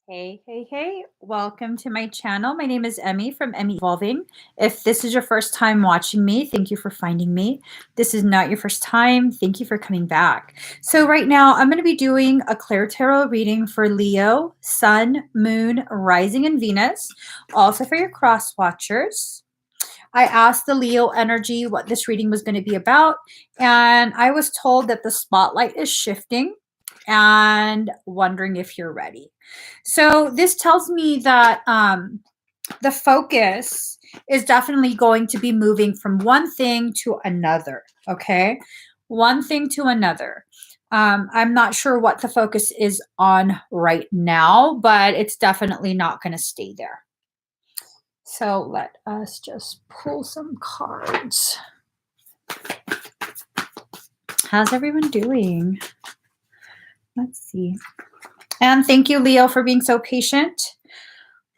Hey, hey, hey, welcome to my channel. My name is Emmie from Emmie Evolving. If this is your first time watching me, thank you for finding me. This is not your first time, thank you for coming back. So right now I'm going to be doing a ClairTarot reading for Leo, Sun, Moon, Rising, and Venus. Also for your cross watchers. I asked the Leo energy what this reading was going to be about, and I was told that the spotlight is shifting and wondering if you're ready. So this tells me that the focus is definitely going to be moving from one thing to another, okay? One thing to another. I'm not sure what the focus is on right now, but it's definitely not going to stay there. So let us just pull some cards. How's everyone doing? Let's see. And thank you, Leo, for being so patient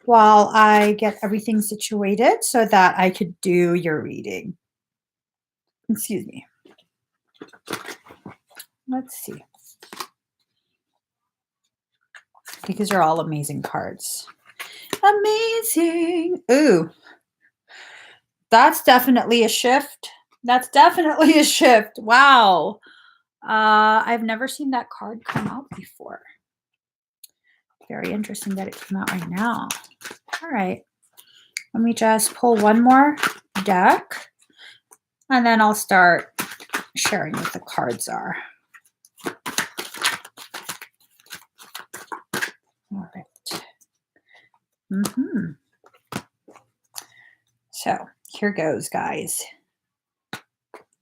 while I get everything situated so that I could do your reading. Excuse me. Let's see. Because you're all amazing cards. Amazing. Ooh. That's definitely a shift. That's definitely a shift. Wow. I've never seen that card come out before. Very interesting that it came out right now. All right. Let me just pull one more deck, and then I'll start sharing what the cards are. All right. So here goes, guys.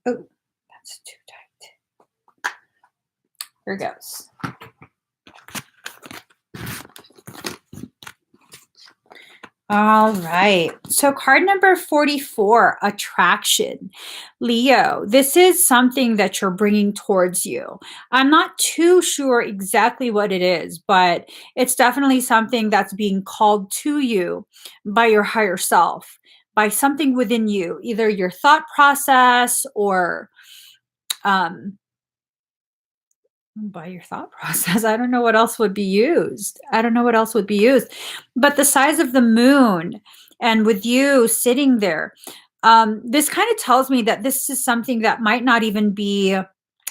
Oh, that's too tight. Here goes. All right. So card number 44, attraction. Leo, this is something that you're bringing towards you. I'm not too sure exactly what it is, but it's definitely something that's being called to you by your higher self, by something within you, either your thought process or by your thought process. I don't know what else would be used. I don't know what else would be used. But the size of the moon and with you sitting there, this kind of tells me that this is something that might not even be,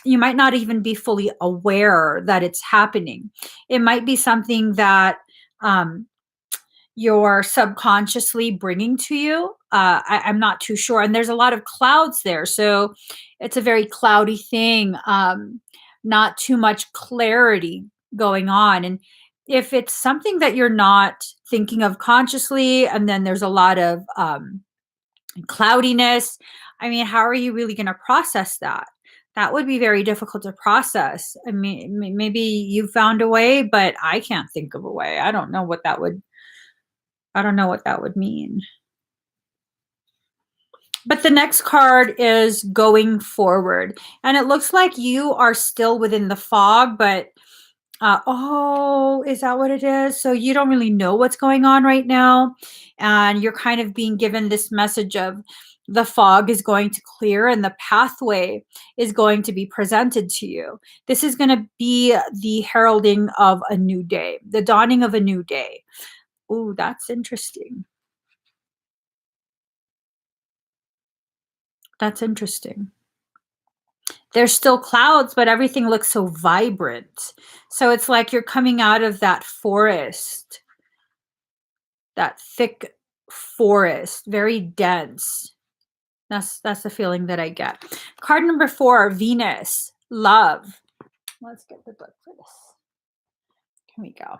you might not even be fully aware that it's happening. It might be something that you're subconsciously bringing to you. I'm not too sure. And there's a lot of clouds there. So it's a very cloudy thing. Not too much clarity going on. And if it's something that you're not thinking of consciously, and then there's a lot of cloudiness, I mean, how are you really going to process that? That would be very difficult to process. I mean, maybe you found a way, but I can't think of a way. I don't know what that would mean. But the next card is going forward. And it looks like you are still within the fog, but oh, is that what it is? So you don't really know what's going on right now. And you're kind of being given this message of the fog is going to clear and the pathway is going to be presented to you. This is going to be the heralding of a new day, the dawning of a new day. Ooh, that's interesting. That's interesting. There's still clouds, but everything looks so vibrant. So it's like you're coming out of that forest, that thick forest, very dense. That's the feeling that I get. Card number 4, Venus, love. Let's get the book for this. Here we go.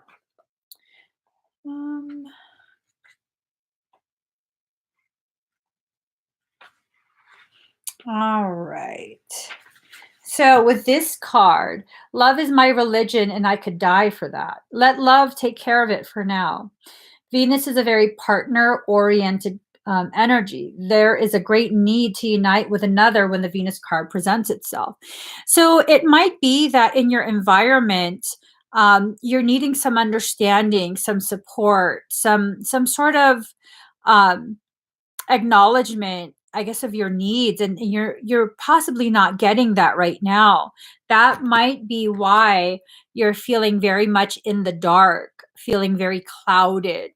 All right. So with this card, love is my religion and I could die for that. Let love take care of it for now. Venus is a very partner-oriented energy. There is a great need to unite with another when the Venus card presents itself. So it might be that in your environment, you're needing some understanding, some support, some sort of acknowledgement, I guess, of your needs, and you're possibly not getting that right now. That might be why you're feeling very much in the dark, feeling very clouded.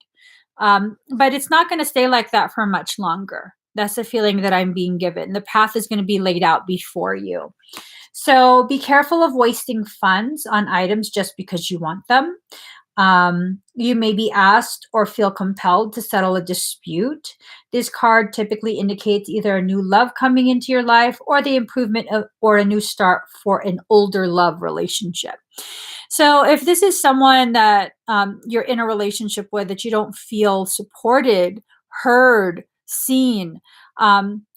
But it's not going to stay like that for much longer. That's the feeling that I'm being given. The path is going to be laid out before you. So be careful of wasting funds on items just because you want them. You may be asked or feel compelled to settle a dispute. This card typically indicates either a new love coming into your life or the improvement of, or a new start for an older love relationship. So if this is someone that you're in a relationship with that you don't feel supported, heard, seen,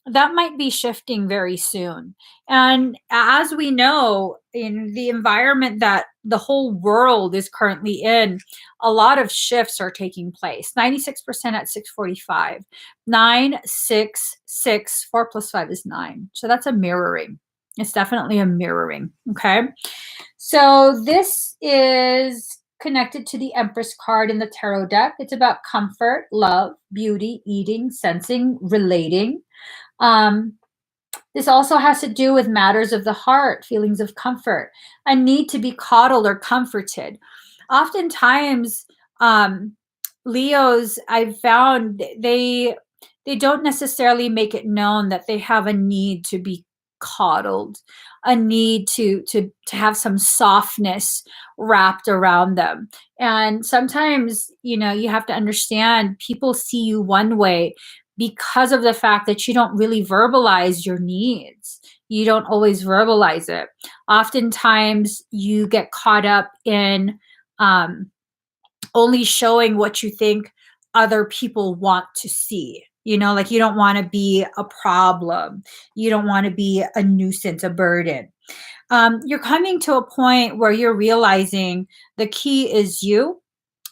that might be shifting very soon. And as we know, in the environment that the whole world is currently in, a lot of shifts are taking place. 96% at 6:45. 9, 6, 6, 4 plus 5 is 9. So that's a mirroring. It's definitely a mirroring. Okay. So this is connected to the Empress card in the tarot deck. It's about comfort, love, beauty, eating, sensing, relating. This also has to do with matters of the heart, feelings of comfort, a need to be coddled or comforted. Oftentimes, Leos, I've found they don't necessarily make it known that they have a need to be coddled, a need to have some softness wrapped around them. And sometimes, you have to understand people see you one way because of the fact that you don't really verbalize your needs. You don't always verbalize it. Oftentimes, you get caught up in only showing what you think other people want to see. Like you don't want to be a problem. You don't want to be a nuisance, a burden. You're coming to a point where you're realizing the key is you.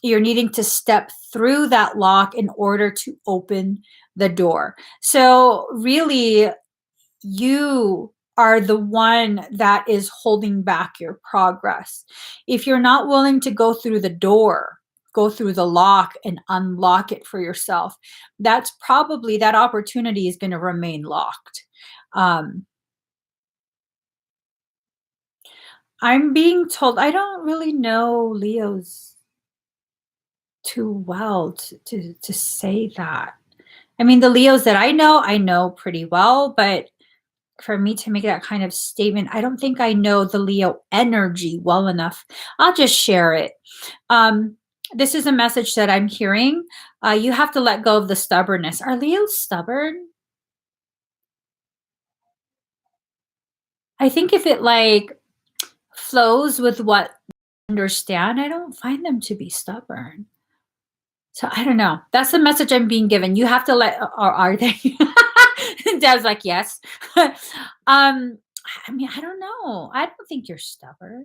You're needing to step through that lock in order to open the door. So really, you are the one that is holding back your progress. If you're not willing to go through the door, go through the lock and unlock it for yourself, that's probably that opportunity is going to remain locked. I'm being told, I don't really know Leo's too well to say that. I mean, the Leos that I know pretty well, but for me to make that kind of statement, I don't think I know the Leo energy well enough. I'll just share it. This is a message that I'm hearing. You have to let go of the stubbornness. Are Leos stubborn? I think if it like flows with what I understand, I don't find them to be stubborn. So I don't know. That's the message I'm being given. You have to let, or are they? Dad's like, yes. I mean, I don't know. I don't think you're stubborn.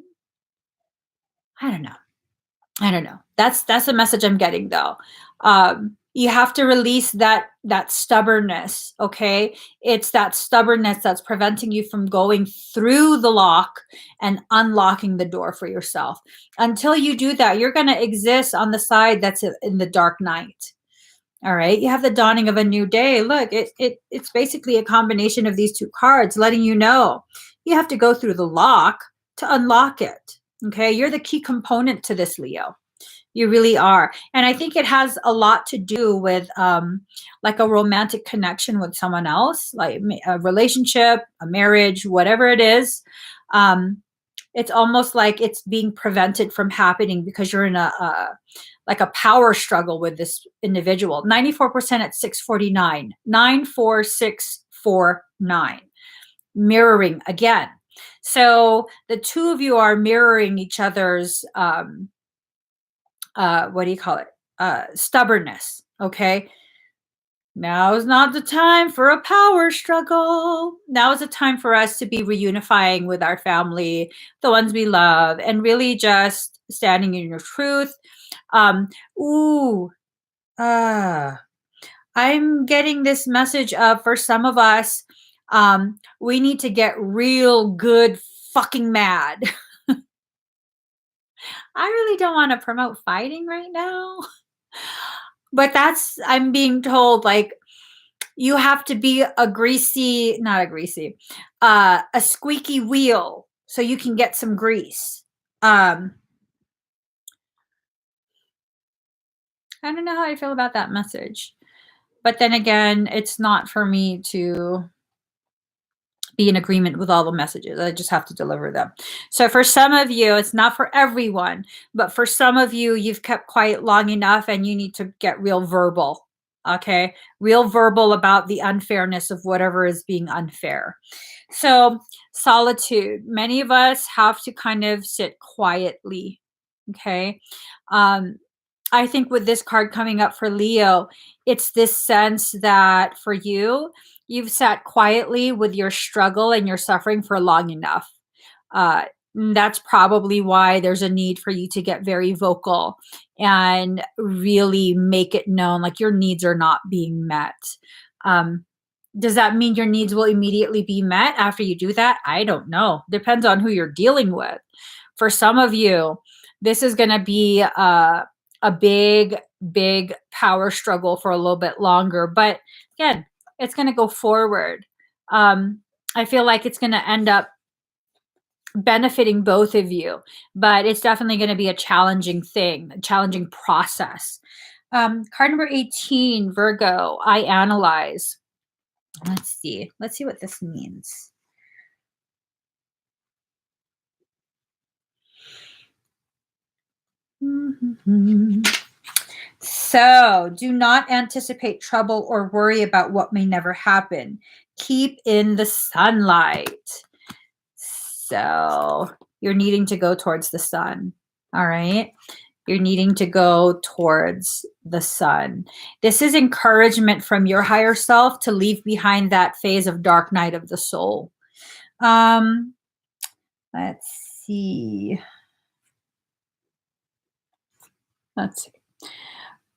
I don't know. I don't know. That's the message I'm getting though. You have to release that stubbornness, okay? It's that stubbornness that's preventing you from going through the lock and unlocking the door for yourself. Until you do that, you're going to exist on the side that's in the dark night. All right. You have the dawning of a new day. Look, it's basically a combination of these two cards letting you know you have to go through the lock to unlock it. Okay. You're the key component to this, Leo. You really are. And I think it has a lot to do with like a romantic connection with someone else, like a relationship, a marriage, whatever it is. It's almost like it's being prevented from happening because you're in like a power struggle with this individual. 94% at 649. 94649. Mirroring again. So the two of you are mirroring each other's what do you call it? Stubbornness. Okay. Now is not the time for a power struggle. Now is the time for us to be reunifying with our family, the ones we love, and really just standing in your truth. Ooh, I'm getting this message of for some of us, we need to get real good fucking mad. I really don't want to promote fighting right now. But I'm being told, like, you have to be a squeaky wheel so you can get some grease. I don't know how I feel about that message. But then again, it's not for me to be in agreement with all the messages. I just have to deliver them. So for some of you, it's not for everyone, but for some of you, you've kept quiet long enough and you need to get real verbal. Okay. Real verbal about the unfairness of whatever is being unfair. So solitude, many of us have to kind of sit quietly. Okay. Um, I think with this card coming up for Leo, it's this sense that for you, you've sat quietly with your struggle and your suffering for long enough. Uh, that's probably why there's a need for you to get very vocal and really make it known like your needs are not being met. Um, does that mean your needs will immediately be met after you do that? I don't know. Depends on who you're dealing with. For some of you, this is going to be a big power struggle for a little bit longer. But again, it's going to go forward. I feel like it's going to end up benefiting both of you, but it's definitely going to be a challenging thing, a challenging process. Card number 18, Virgo, I analyze. Let's see. Let's see what this means. So, do not anticipate trouble or worry about what may never happen. Keep in the sunlight. So, you're needing to go towards the sun. All right. You're needing to go towards the sun. This is encouragement from your higher self to leave behind that phase of dark night of the soul. Let's see.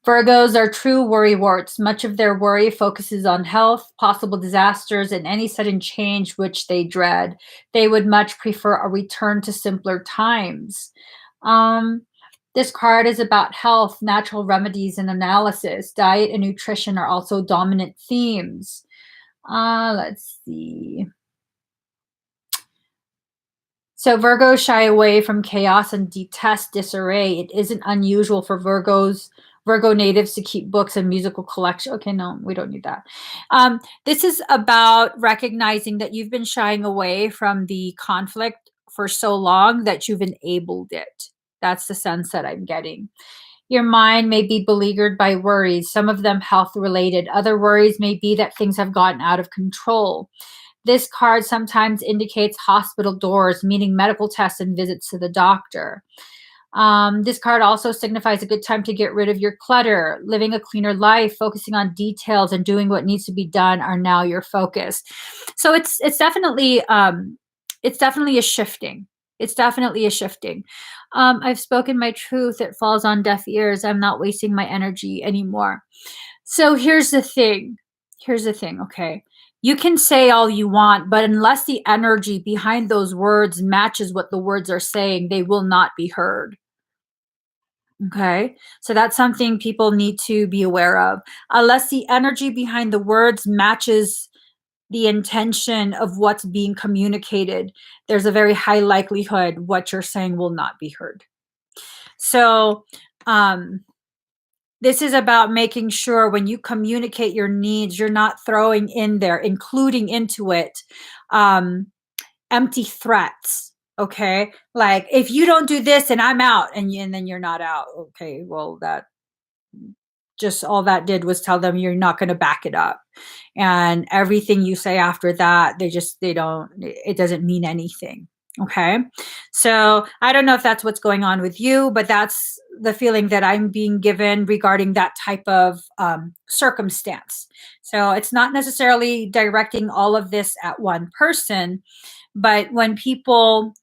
Virgos are true worrywarts. Much of their worry focuses on health, possible disasters, and any sudden change which they dread. They would much prefer a return to simpler times. This card is about health, natural remedies, and analysis. Diet and nutrition are also dominant themes. Let's see. So Virgos shy away from chaos and detest disarray. It isn't unusual for Virgo natives to keep books and musical collection. Okay, no, we don't need that. This is about recognizing that you've been shying away from the conflict for so long that you've enabled it. That's the sense that I'm getting. Your mind may be beleaguered by worries, some of them health related. Other worries may be that things have gotten out of control. This card sometimes indicates hospital doors, meaning medical tests and visits to the doctor. This card also signifies a good time to get rid of your clutter. Living a cleaner life, focusing on details, and doing what needs to be done are now your focus. So it's definitely a shifting. It's definitely a shifting. I've spoken my truth. It falls on deaf ears. I'm not wasting my energy anymore. So here's the thing. Okay. You can say all you want, but unless the energy behind those words matches what the words are saying, they will not be heard. Okay. So that's something people need to be aware of. Unless the energy behind the words matches the intention of what's being communicated, there's a very high likelihood what you're saying will not be heard. So, this is about making sure when you communicate your needs, you're not throwing in there, including into it, empty threats. Okay. Like if you don't do this and I'm out and then you're not out. Okay. Well, that just all that did was tell them you're not going to back it up. And everything you say after that, it doesn't mean anything. Okay. So I don't know if that's what's going on with you, but that's the feeling that I'm being given regarding that type of circumstance. So it's not necessarily directing all of this at one person, but when people,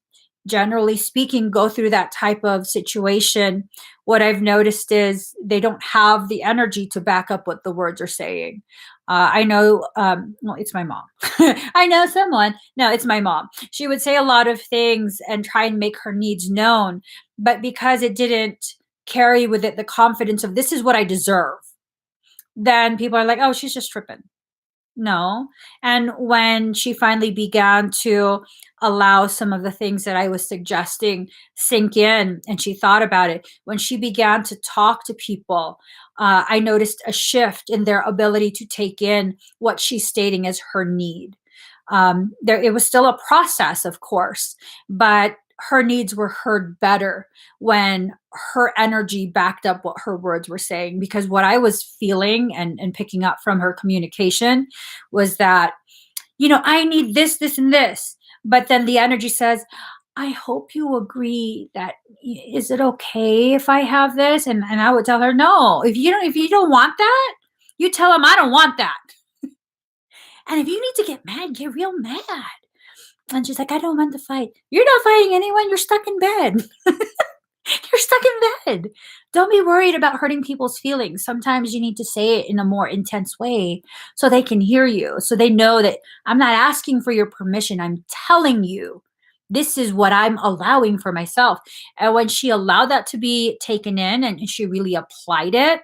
generally speaking, go through that type of situation, what I've noticed is they don't have the energy to back up what the words are saying. I know, well, it's my mom. I know someone. No, it's my mom. She would say a lot of things and try and make her needs known, but because it didn't carry with it the confidence of this is what I deserve, then people are like, oh, she's just tripping. No. And when she finally began to allow some of the things that I was suggesting sink in and she thought about it, when she began to talk to people, I noticed a shift in their ability to take in what she's stating as her need. It was still a process, of course, but her needs were heard better when her energy backed up what her words were saying. Because what I was feeling and picking up from her communication was that, I need this, this, and this. But then the energy says, I hope you agree that, is it okay if I have this? And I would tell her, no, if you don't want that, you tell them I don't want that. And if you need to get mad, get real mad. And she's like, I don't want to fight. You're not fighting anyone. You're stuck in bed. You're stuck in bed. Don't be worried about hurting people's feelings. Sometimes you need to say it in a more intense way so they can hear you, so they know that I'm not asking for your permission. I'm telling you, this is what I'm allowing for myself. And when she allowed that to be taken in and she really applied it,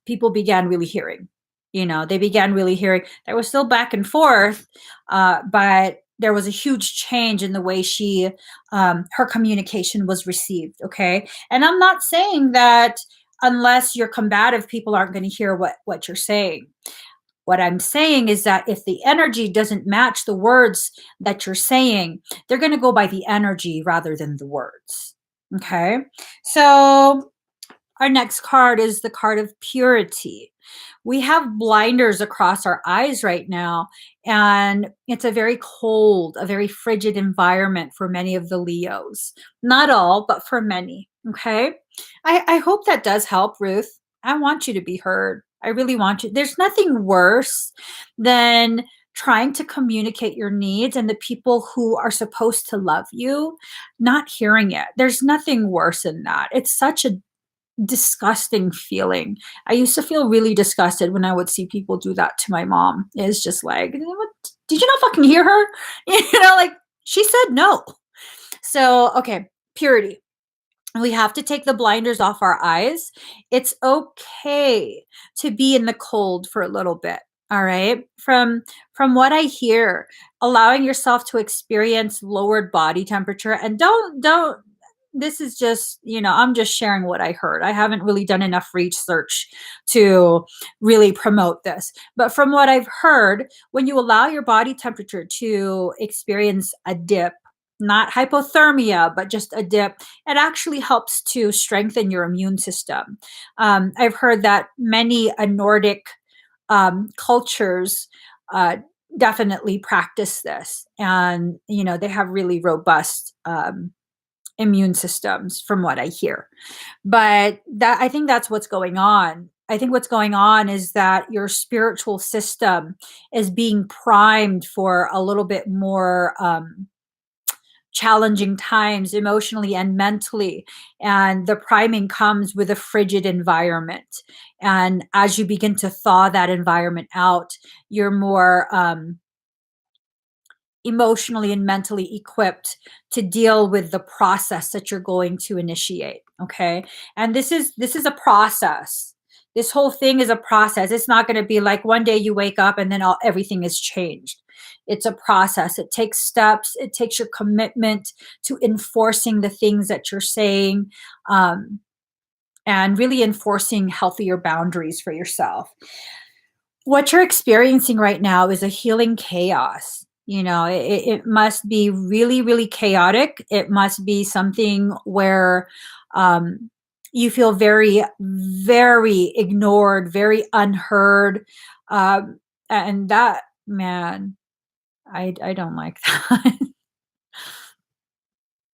people began really hearing. They began really hearing. There was still back and forth, but there was a huge change in the way her communication was received. Okay. And I'm not saying that unless you're combative, people aren't going to hear what you're saying. What I'm saying is that if the energy doesn't match the words that you're saying, they're going to go by the energy rather than the words. Okay. So our next card is the card of purity. We have blinders across our eyes right now, and it's a very cold, a very frigid environment for many of the Leos. Not all, but for many. Okay. I hope that does help, Ruth. I want you to be heard. I really want you. There's nothing worse than trying to communicate your needs and the people who are supposed to love you not hearing it. There's nothing worse than that. It's such a disgusting feeling. I used to feel really disgusted when I would see people do that to my mom. It's just like, what? Did you not fucking hear her? Like, she said no. So, okay, purity. We have to take the blinders off our eyes. It's okay to be in the cold for a little bit. All right. From what I hear, allowing yourself to experience lowered body temperature, and don't this is just, I'm just sharing what I heard. I haven't really done enough research to really promote this. But from what I've heard, when you allow your body temperature to experience a dip, not hypothermia, but just a dip, it actually helps to strengthen your immune system. I've heard that many Nordic cultures definitely practice this. And, they have really robust immune systems from what I hear. But I think that's what's going on. I think what's going on is that your spiritual system is being primed for a little bit more challenging times emotionally and mentally. And the priming comes with a frigid environment. And as you begin to thaw that environment out, you're more emotionally and mentally equipped to deal with the process that you're going to initiate. Okay. And this is a process. This whole thing is a process. It's not going to be like one day you wake up and then everything is changed. It's a process. It takes steps. It takes your commitment to enforcing the things that you're saying, and really enforcing healthier boundaries for yourself. What you're experiencing right now is a healing chaos. It must be really, really chaotic. It must be something where you feel very, very ignored, very unheard. And that, man, I don't like that.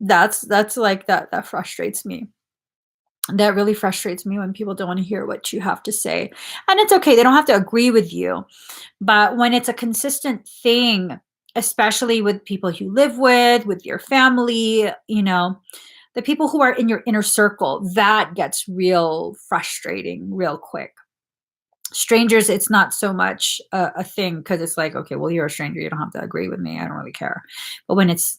That's like that frustrates me. That really frustrates me when people don't want to hear what you have to say. And it's okay. They don't have to agree with you. But when it's a consistent thing, especially with people you live with your family, the people who are in your inner circle, that gets real frustrating real quick. Strangers, it's not so much a thing because it's like, okay, well, you're a stranger. You don't have to agree with me. I don't really care. But when it's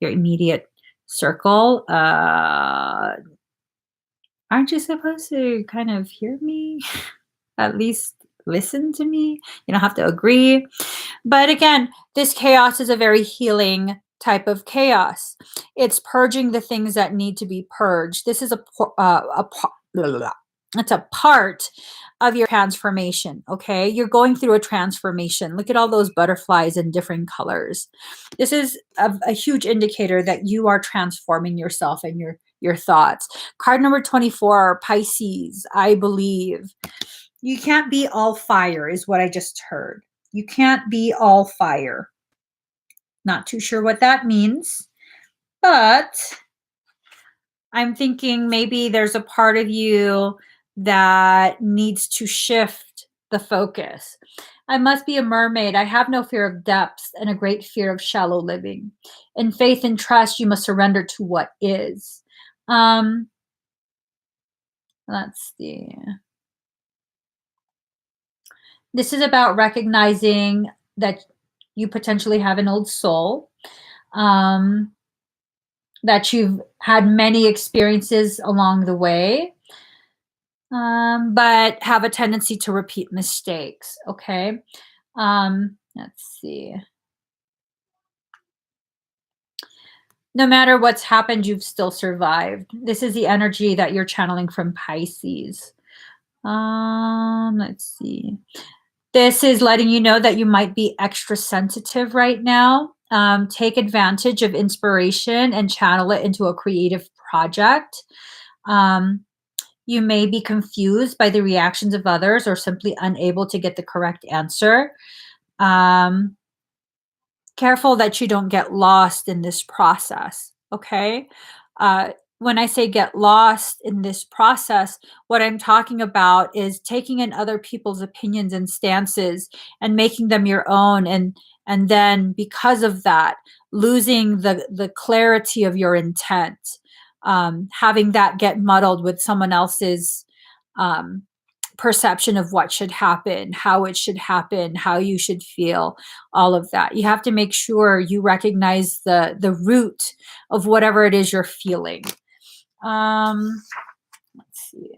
your immediate circle, aren't you supposed to kind of hear me? At least listen to me. You don't have to agree. But again, this chaos is a very healing type of chaos. It's purging the things that need to be purged. This is It's a part of your transformation, okay? You're going through a transformation. Look at all those butterflies in different colors. This is a huge indicator that you are transforming yourself and your thoughts. Card number 24, Pisces, I believe. You can't be all fire is what I just heard. You can't be all fire. Not too sure what that means, but I'm thinking maybe there's a part of you that needs to shift the focus. I must be a mermaid. I have no fear of depths and a great fear of shallow living. In faith and trust, you must surrender to what is. Let's see. This is about recognizing that you potentially have an old soul, that you've had many experiences along the way, but have a tendency to repeat mistakes, okay? Let's see. No matter what's happened, you've still survived. This is the energy that you're channeling from Pisces. Let's see. This is letting you know that you might be extra sensitive right now. Take advantage of inspiration and channel it into a creative project. You may be confused by the reactions of others or simply unable to get the correct answer. Careful that you don't get lost in this process, okay? When I say get lost in this process, what I'm talking about is taking in other people's opinions and stances and making them your own, and then because of that, losing the clarity of your intent, having that get muddled with someone else's perception of what should happen, how it should happen, how you should feel, all of that. You have to make sure you recognize the root of whatever it is you're feeling. Let's see.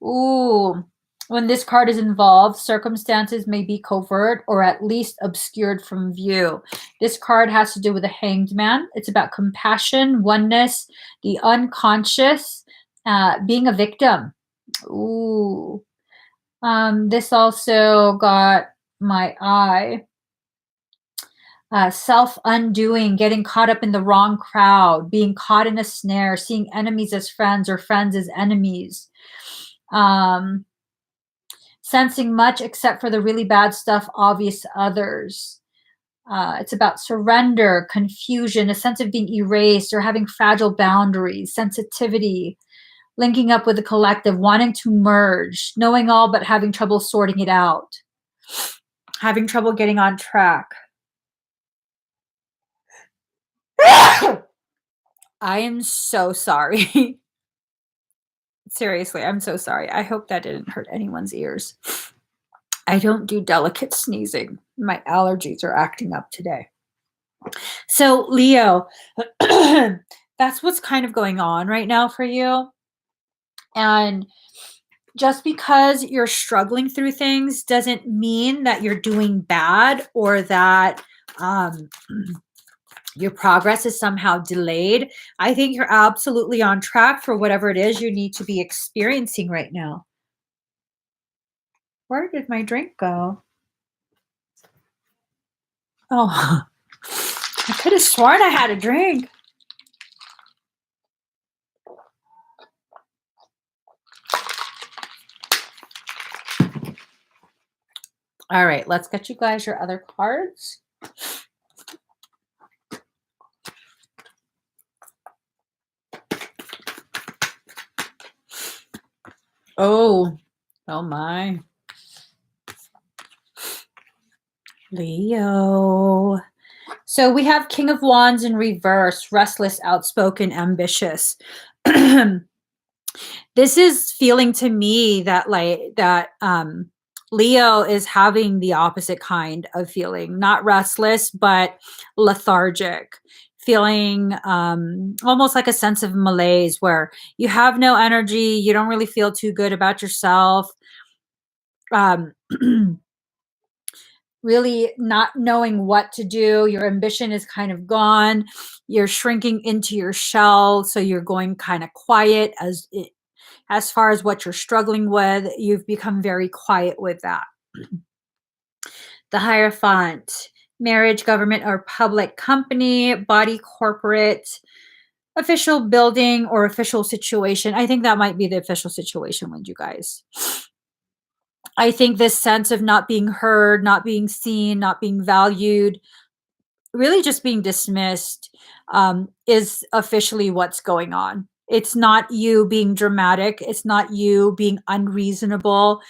Ooh, when this card is involved, circumstances may be covert or at least obscured from view. This card has to do with a hanged man. It's about compassion, oneness, the unconscious, being a victim. Ooh. This also got my eye. Self-undoing, getting caught up in the wrong crowd, being caught in a snare, seeing enemies as friends or friends as enemies. Sensing much except for the really bad stuff obvious to others. It's about surrender, confusion, a sense of being erased or having fragile boundaries, sensitivity, linking up with the collective, wanting to merge, knowing all but having trouble sorting it out, having trouble getting on track. I am so sorry. Seriously, I'm so sorry. I hope that didn't hurt anyone's ears. I don't do delicate sneezing. My allergies are acting up today. So, Leo, that's what's kind of going on right now for you. And just because you're struggling through things doesn't mean that you're doing bad or that your progress is somehow delayed. I think you're absolutely on track for whatever it is you need to be experiencing right now. Where did my drink go? Oh, I could have sworn I had a drink. All right, let's get you guys your other cards. Oh my. Leo. So we have King of Wands in reverse, restless, outspoken, ambitious. This is feeling to me that Leo is having the opposite kind of feeling, not restless, but lethargic, feeling almost like a sense of malaise where you have no energy, you don't really feel too good about yourself. Really not knowing what to do. Your ambition is kind of gone. You're shrinking into your shell, so you're going kind of quiet as as far as what you're struggling with, you've become very quiet with that. The Hierophant, marriage, government, or public company, body, corporate, official building, or official situation. I think that might be the official situation with you guys. I think this sense of not being heard, not being seen, not being valued, really just being dismissed, is officially what's going on. It's not you being dramatic. It's not you being unreasonable,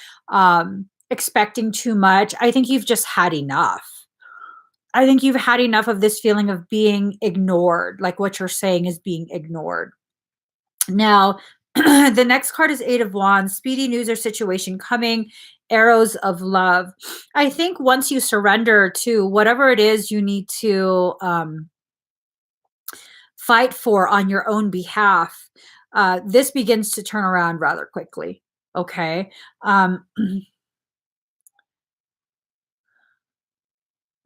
expecting too much. I think you've just had enough. I think you've had enough of this feeling of being ignored, like what you're saying is being ignored. Now, the next card is Eight of Wands, speedy news or situation coming, arrows of love. I think once you surrender to whatever it is you need to fight for on your own behalf, this begins to turn around rather quickly. Okay.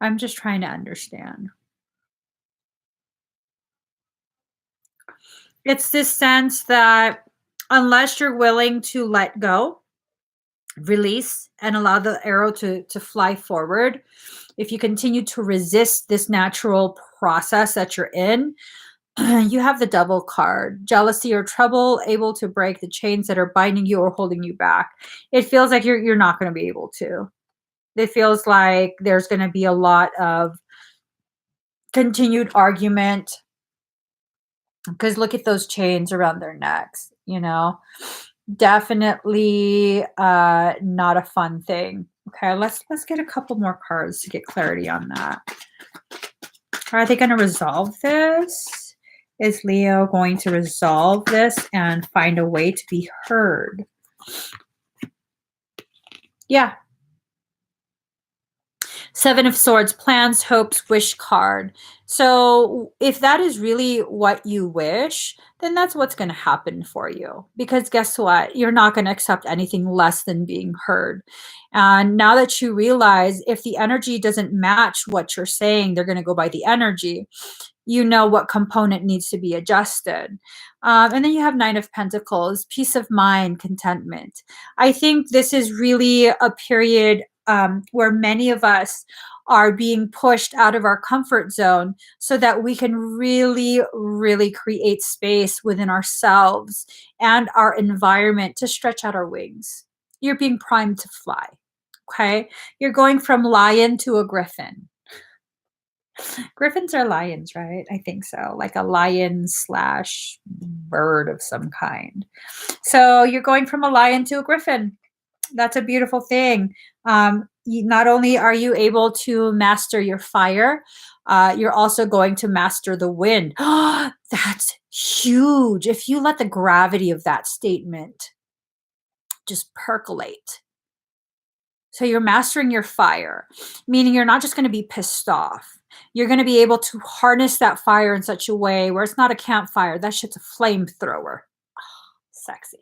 I'm just trying to understand. It's this sense that unless you're willing to let go, release, and allow the arrow to fly forward, if you continue to resist this natural process that you're in, you have the Devil card, jealousy or trouble, able to break the chains that are binding you or holding you back. It feels like you're not going to be able to. It feels like there's going to be a lot of continued argument, because look at those chains around their necks, definitely not a fun thing. Okay, let's get a couple more cards to get clarity on that. Are they going to resolve this? Is Leo going to resolve this and find a way to be heard? Yeah. Seven of Swords, plans, hopes, wish card. So if that is really what you wish, then that's what's going to happen for you. Because guess what? You're not going to accept anything less than being heard. And now that you realize if the energy doesn't match what you're saying, they're going to go by the energy. You know what component needs to be adjusted. And then you have Nine of Pentacles, peace of mind, contentment. I think this is really a period where many of us are being pushed out of our comfort zone so that we can really, really create space within ourselves and our environment to stretch out our wings. You're being primed to fly. Okay. You're going from lion to a griffin. Griffins are lions, right? I think so. Like a lion / bird of some kind. So you're going from a lion to a griffin. That's a beautiful thing. Not only are you able to master your fire, you're also going to master the wind. That's huge. If you let the gravity of that statement just percolate. So you're mastering your fire, meaning you're not just going to be pissed off. You're going to be able to harness that fire in such a way where it's not a campfire. That shit's a flamethrower. Sexy.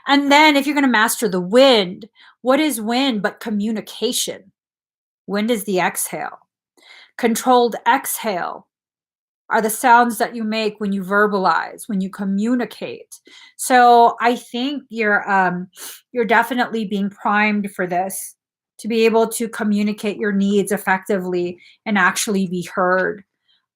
And then if you're going to master the wind, what is wind but communication? Wind is the exhale. Controlled exhale are the sounds that you make when you verbalize, when you communicate. So I think you're definitely being primed for this, to be able to communicate your needs effectively and actually be heard.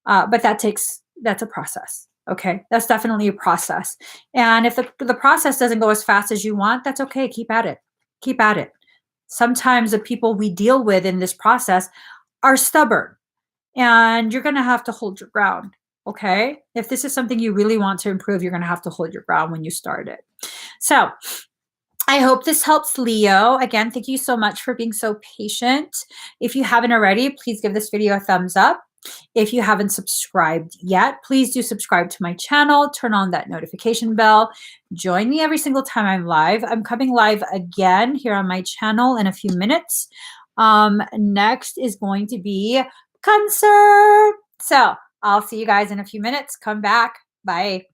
But that's a process. Okay, that's definitely a process. And if the process doesn't go as fast as you want, that's okay. Keep at it. Keep at it. Sometimes the people we deal with in this process are stubborn, and you're going to have to hold your ground. Okay, if this is something you really want to improve, you're going to have to hold your ground when you start it. So I hope this helps, Leo. Again, thank you so much for being so patient. If you haven't already, please give this video a thumbs up. If you haven't subscribed yet, please do subscribe to my channel. Turn on that notification bell. Join me every single time I'm live. I'm coming live again here on my channel in a few minutes. Next is going to be Cancer. So I'll see you guys in a few minutes. Come back. Bye.